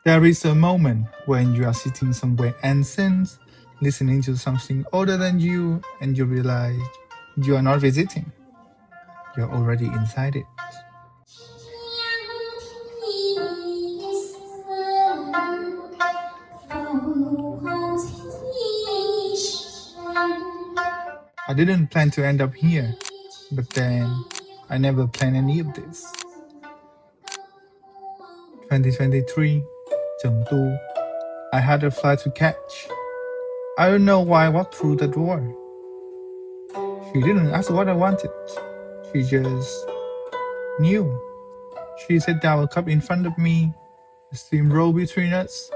There is a moment when you are sitting somewhere ancient, listening to something older than you, and you realize you are not visiting. You're already inside it. I didn't plan to end up here, but then I never planned any of this. 2023, Chengdu. I had a flight to catch. I don't know why I walked through the door. She didn't ask what I wanted. She just knew. She set down a cup in front of me. The steam rolled between us,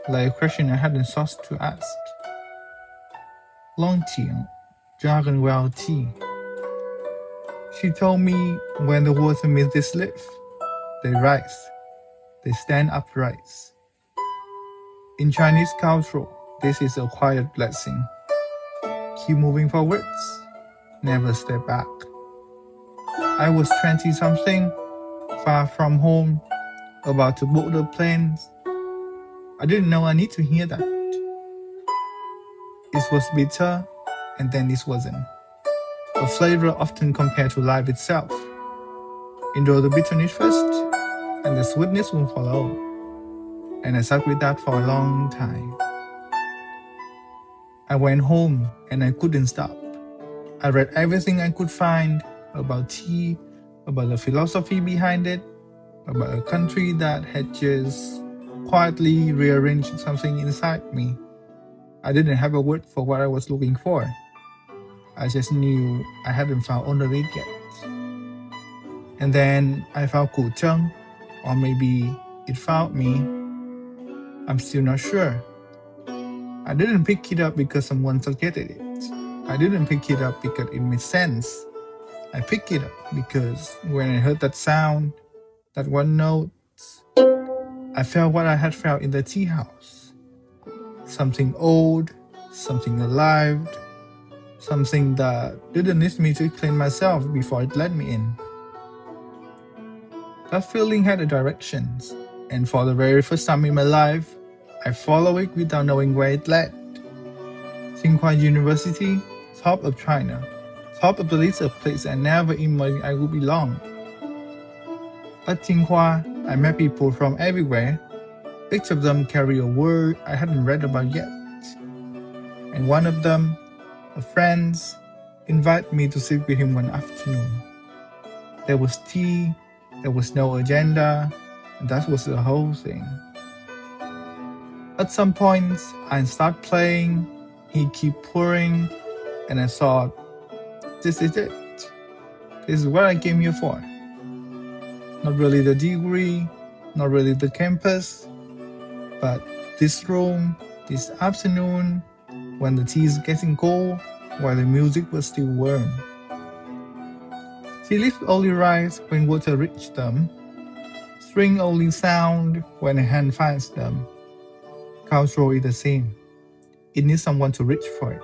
like a question I hadn't thought to ask. Long Tỉnh, dragon well tea. She told me when the water meets this leaf, they rise, they stand upright. In Chinese culture, this is a quiet blessing. Keep moving forwards, never step back. I was 20-something, far from home, about to board the planes. I didn't know I need to hear that. It was bitter, and then it wasn't. A flavor often compared to life itself. Enjoy the bitterness first, and the sweetness will follow. And I sat with that for a long time. I went home and I couldn't stop. I read everything I could find about tea, about the philosophy behind it, about a country that had just quietly rearranged something inside me. I didn't have a word for what I was looking for. I just knew I hadn't found all of it yet. And then I found Cheng, or maybe it found me. I'm still not sure. I didn't pick it up because someone suggested it. I didn't pick it up because it made sense. I picked it up because when I heard that sound, that one note, I felt what I had felt in the tea house. Something old, something alive, something that didn't need me to explain myself before it let me in. That feeling had a direction, and for the very first time in my life, I followed it without knowing where it led. Thanh Hoa University, top of China, top of the list of places I never imagined I would belong. At Thanh Hoa, I met people from everywhere. Each of them carry a word I hadn't read about yet. And one of them, a friend, invited me to sit with him one afternoon. There was tea, there was no agenda, and that was the whole thing. At some point, I started playing, he kept pouring, and I thought, this is it. This is what I came here for. Not really the degree, not really the campus, but this room, this afternoon, when the tea is getting cold, while the music was still warm. Tea leaves only rise when water reaches them. String only sound when a hand finds them. Culture is the same. It needs someone to reach for it.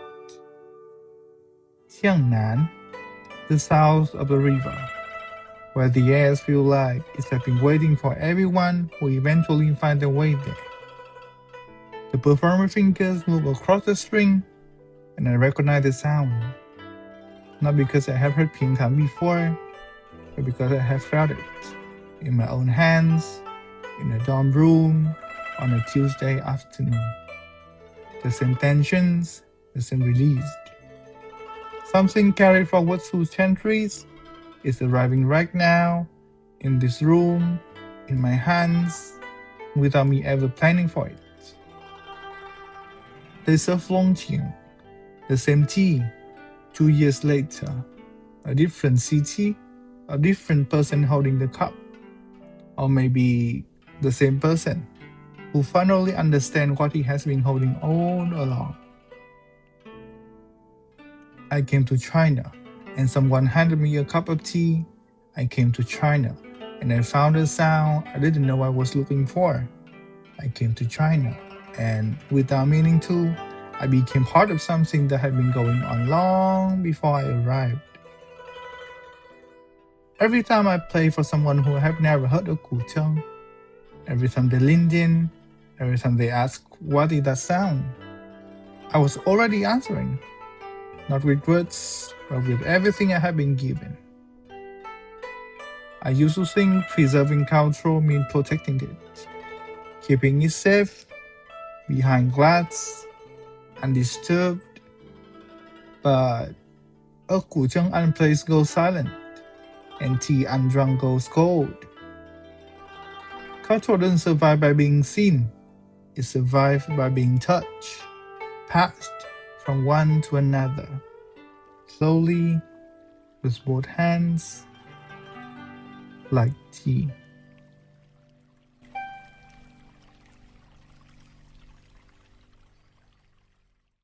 Jiangnan, the south of the river, where the air feels like it has been waiting for everyone who eventually find their way there. The performer fingers move across the string, and I recognize the sound. Not because I have heard Ping Tan before, but because I have felt it in my own hands, in a dorm room, on a Tuesday afternoon. The same tensions, the same release. Something carried forward through centuries is arriving right now, in this room, in my hands, without me ever planning for it. They serve Long Tỉnh, the same tea, 2 years later, a different city, a different person holding the cup, or maybe the same person who finally understands what he has been holding all along. I came to China, and someone handed me a cup of tea. I came to China, and I found a sound I didn't know I was looking for. I came to China, and without meaning to, I became part of something that had been going on long before I arrived. Every time I play for someone who have never heard of Cheng, every time they leaned in, Every time they ask, what did that sound? I was already answering, not with words, but with everything I had been given. I used to think preserving culture means protecting it, keeping it safe, behind glass, undisturbed. But a guzheng unplaced goes silent, and tea undrunk goes cold. Culture doesn't survive by being seen. It survives by being touched, passed from one to another, slowly, with both hands, like tea.